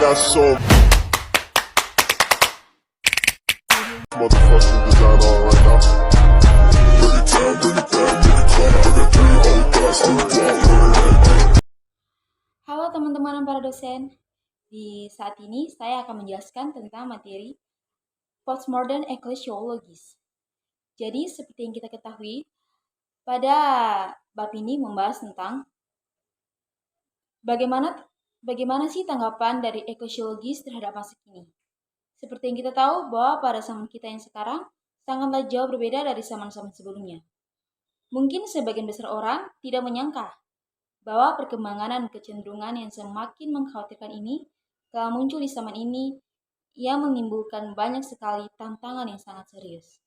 got so motherfucking design on right now. Bring it down, bring it down, bring it down. I got 3 old guys to Halo teman-teman para dosen, di saat ini saya akan menjelaskan tentang materi Postmodern Ecclesiologist. Jadi seperti yang kita ketahui, pada bab ini membahas tentang bagaimana sih tanggapan dari ecclesiologist terhadap masa kini. Seperti yang kita tahu bahwa pada zaman kita yang sekarang sangatlah jauh berbeda dari zaman-zaman sebelumnya. Mungkin sebagian besar orang tidak menyangka bahwa perkembangan dan kecenderungan yang semakin mengkhawatirkan ini telah muncul di zaman ini yang menimbulkan banyak sekali tantangan yang sangat serius.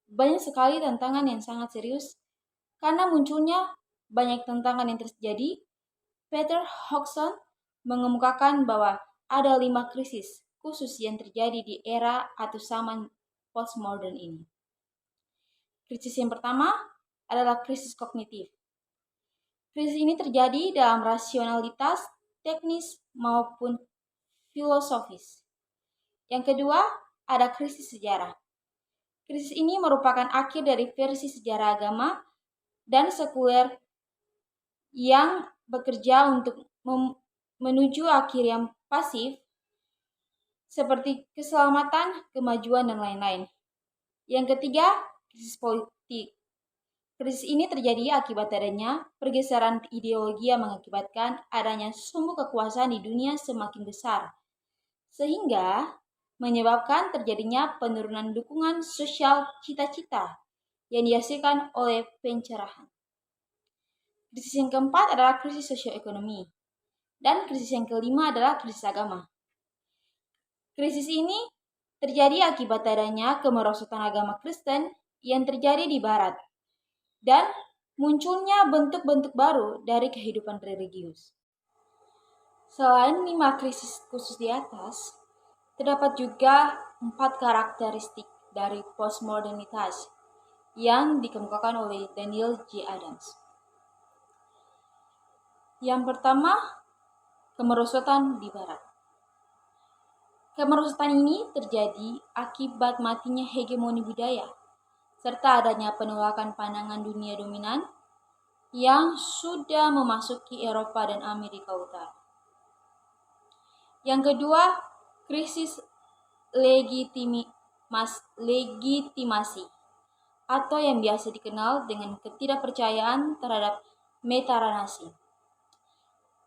Banyak sekali tantangan yang sangat serius karena munculnya banyak tantangan yang terjadi. Peter Hodgson mengemukakan bahwa ada 5 krisis khusus yang terjadi di era atau zaman postmodern ini. Krisis yang pertama adalah krisis kognitif. Krisis ini terjadi dalam rasionalitas, teknis, maupun filosofis. Yang kedua, ada krisis sejarah. Krisis ini merupakan akhir dari versi sejarah agama dan sekuler yang bekerja untuk menuju akhir yang pasif, seperti keselamatan, kemajuan, dan lain-lain. Yang ketiga, krisis politik. Krisis ini terjadi akibat adanya pergeseran ideologi yang mengakibatkan adanya sumbu kekuasaan di dunia semakin besar, sehingga menyebabkan terjadinya penurunan dukungan sosial cita-cita yang dihasilkan oleh pencerahan. Krisis yang keempat adalah krisis sosioekonomi, dan krisis yang kelima adalah krisis agama. Krisis ini terjadi akibat adanya kemerosotan agama Kristen yang terjadi di Barat, dan munculnya bentuk-bentuk baru dari kehidupan religius. Selain 5 krisis khusus di atas, terdapat juga 4 karakteristik dari postmodernitas yang dikemukakan oleh Daniel J. Adams. Yang pertama, kemerosotan di Barat. Kemerosotan ini terjadi akibat matinya hegemoni budaya, serta adanya penolakan pandangan dunia dominan yang sudah memasuki Eropa dan Amerika Utara. Yang kedua, krisis legitimasi atau yang biasa dikenal dengan ketidakpercayaan terhadap metaranasi.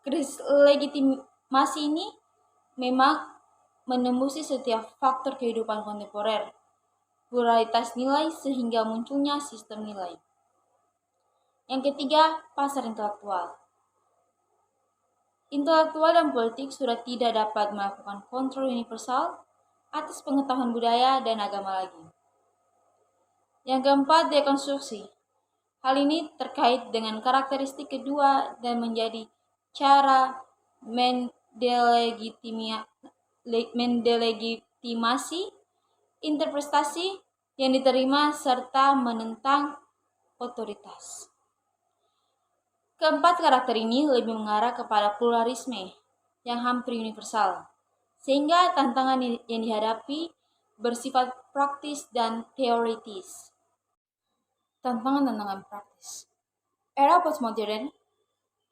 Krisis legitimasi ini memang menembusi setiap faktor kehidupan kontemporer, pluralitas nilai sehingga munculnya sistem nilai. Yang ketiga, pasar intelektual. Intelektual dan politik sudah tidak dapat melakukan kontrol universal atas pengetahuan budaya dan agama lagi. Yang keempat, dekonstruksi. Hal ini terkait dengan karakteristik kedua dan menjadi cara mendelegitimasi interpretasi yang diterima serta menentang otoritas. Keempat karakter ini lebih mengarah kepada pluralisme yang hampir universal, sehingga tantangan yang dihadapi bersifat praktis dan teoritis. Tantangan praktis. Era postmodern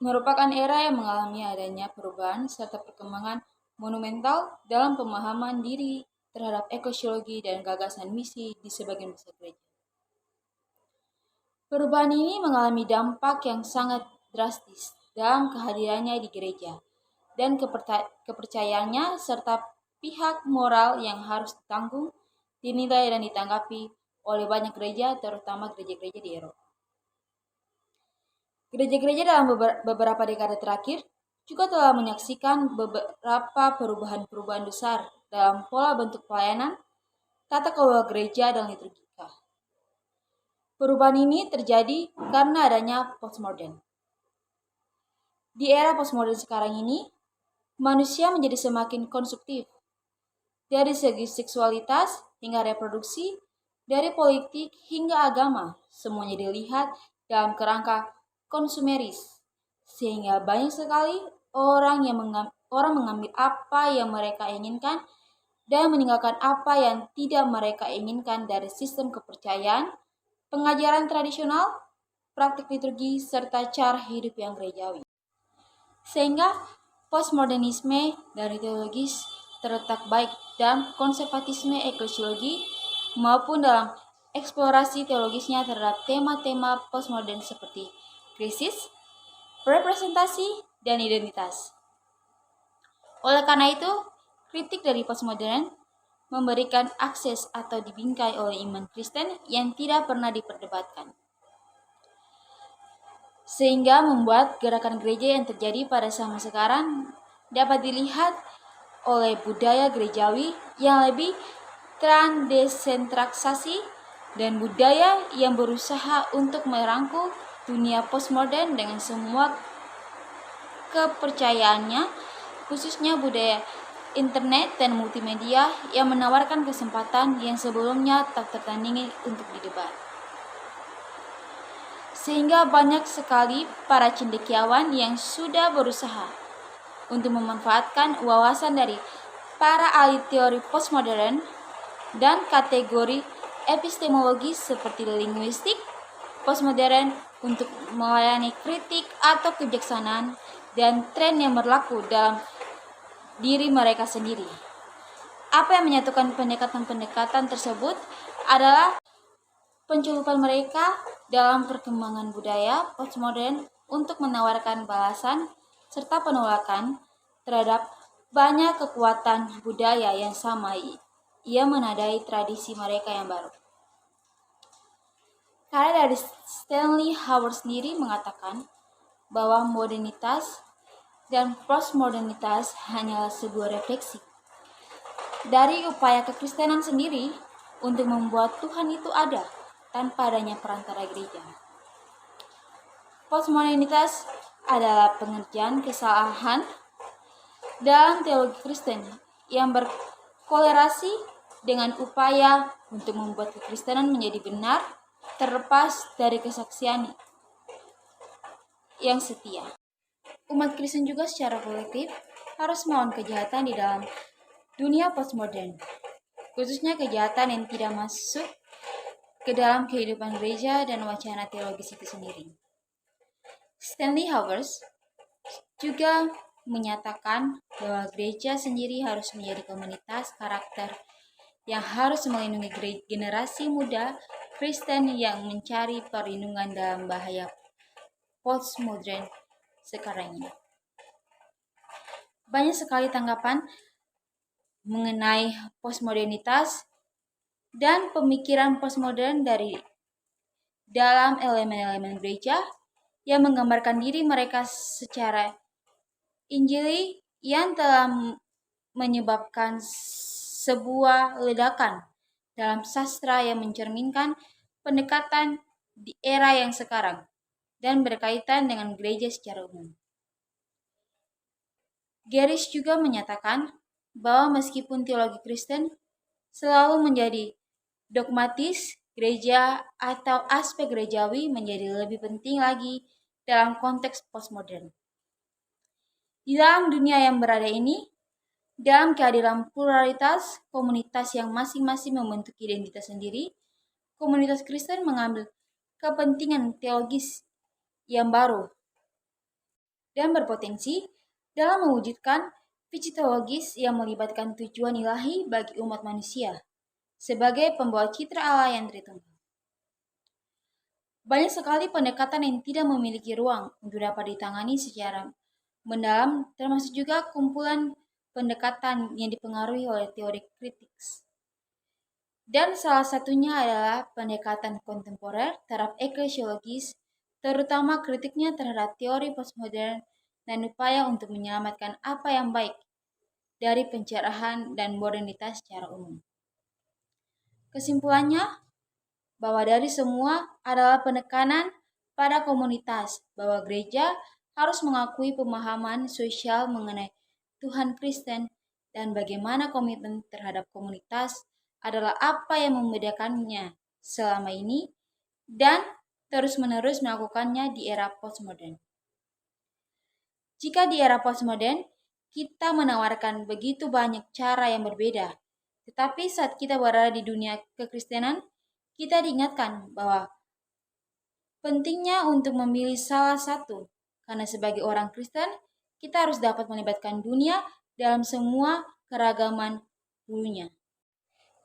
merupakan era yang mengalami adanya perubahan serta perkembangan monumental dalam pemahaman diri terhadap eklesiologi dan gagasan misi di sebagian besar gereja. Perubahan ini mengalami dampak yang sangat drastis dalam kehadirannya di gereja dan kepercayaannya serta pihak moral yang harus ditanggung, dinilai dan ditanggapi oleh banyak gereja, terutama gereja-gereja di Eropa. Gereja-gereja dalam beberapa dekade terakhir juga telah menyaksikan beberapa perubahan-perubahan besar dalam pola bentuk pelayanan, tata kelola gereja, dan liturgika. Perubahan ini terjadi karena adanya postmodern. Di era postmodern sekarang ini, manusia menjadi semakin konstruktif. Dari segi seksualitas hingga reproduksi, dari politik hingga agama, semuanya dilihat dalam kerangka konsumeris, sehingga banyak sekali orang yang orang mengambil apa yang mereka inginkan dan meninggalkan apa yang tidak mereka inginkan dari sistem kepercayaan, pengajaran tradisional, praktik liturgi, serta cara hidup yang gerejawi. Sehingga postmodernisme dari teologis terletak baik dalam konservatisme eklesiologi maupun dalam eksplorasi teologisnya terhadap tema-tema postmodern seperti krisis, representasi, dan identitas. Oleh karena itu, kritik dari postmodern memberikan akses atau dibingkai oleh iman Kristen yang tidak pernah diperdebatkan. Sehingga membuat gerakan gereja yang terjadi pada zaman sekarang dapat dilihat oleh budaya gerejawi yang lebih transdesentralisasi dan budaya yang berusaha untuk merangkul dunia postmodern dengan semua kepercayaannya, khususnya budaya internet dan multimedia yang menawarkan kesempatan yang sebelumnya tak tertandingi untuk didebat. Sehingga banyak sekali para cendekiawan yang sudah berusaha untuk memanfaatkan wawasan dari para ahli teori postmodern dan kategori epistemologis seperti linguistik postmodern untuk melayani kritik atau kebijaksanaan dan tren yang berlaku dalam diri mereka sendiri. Apa yang menyatukan pendekatan-pendekatan tersebut adalah pencelupan mereka dalam perkembangan budaya postmodern untuk menawarkan balasan serta penolakan terhadap banyak kekuatan budaya yang sama ia menadai tradisi mereka yang baru. Karya dari Stanley Howard sendiri mengatakan bahwa modernitas dan postmodernitas hanyalah sebuah refleksi dari upaya kekristenan sendiri untuk membuat Tuhan itu ada tanpa adanya perantara gereja. Postmodernitas adalah pengerjaan kesalahan dalam teologi Kristen yang berkolerasi dengan upaya untuk membuat kekristenan menjadi benar terlepas dari kesaksian yang setia. Umat Kristen juga secara kolektif harus melawan kejahatan di dalam dunia postmodern, khususnya kejahatan yang tidak masuk ke dalam kehidupan gereja dan wacana teologis itu sendiri. Stanley Howard juga menyatakan bahwa gereja sendiri harus menjadi komunitas karakter yang harus melindungi generasi muda Kristen yang mencari perlindungan dalam bahaya postmodern sekarang ini. Banyak sekali tanggapan mengenai postmodernitas dan pemikiran postmodern dari dalam elemen-elemen gereja yang menggambarkan diri mereka secara Injili yang telah menyebabkan sebuah ledakan dalam sastra yang mencerminkan pendekatan di era yang sekarang dan berkaitan dengan gereja secara umum. Gerrish juga menyatakan bahwa meskipun teologi Kristen selalu menjadi dogmatis, gereja atau aspek gerejawi menjadi lebih penting lagi dalam konteks postmodern. Di dalam dunia yang berada ini, dalam kehadiran pluralitas komunitas yang masing-masing membentuk identitas sendiri, komunitas Kristen mengambil kepentingan teologis yang baru dan berpotensi dalam mewujudkan visi teologis yang melibatkan tujuan ilahi bagi umat manusia sebagai pembawa citra Allah yang Tritunggal. Banyak sekali pendekatan yang tidak memiliki ruang untuk dapat ditangani secara mendalam, termasuk juga kumpulan pendekatan yang dipengaruhi oleh teori kritik. Dan salah satunya adalah pendekatan kontemporer terhadap eklesiologis, terutama kritiknya terhadap teori postmodern dan upaya untuk menyelamatkan apa yang baik dari pencerahan dan modernitas secara umum. Kesimpulannya, bahwa dari semua adalah penekanan pada komunitas bahwa gereja harus mengakui pemahaman sosial mengenai Tuhan Kristen dan bagaimana komitmen terhadap komunitas adalah apa yang membedakannya selama ini dan terus-menerus melakukannya di era postmodern. Jika di era postmodern, kita menawarkan begitu banyak cara yang berbeda. Tetapi saat kita berada di dunia kekristenan, kita diingatkan bahwa pentingnya untuk memilih salah satu. Karena sebagai orang Kristen, kita harus dapat melibatkan dunia dalam semua keragaman bulunya.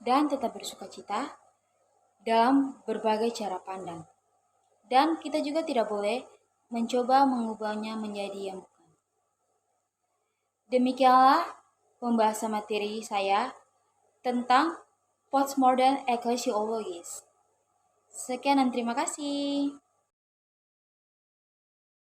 Dan tetap bersuka cita dalam berbagai cara pandang. Dan kita juga tidak boleh mencoba mengubahnya menjadi yang bukan. Demikianlah pembahasan materi saya tentang postmodern ecclesiology. Sekian dan terima kasih.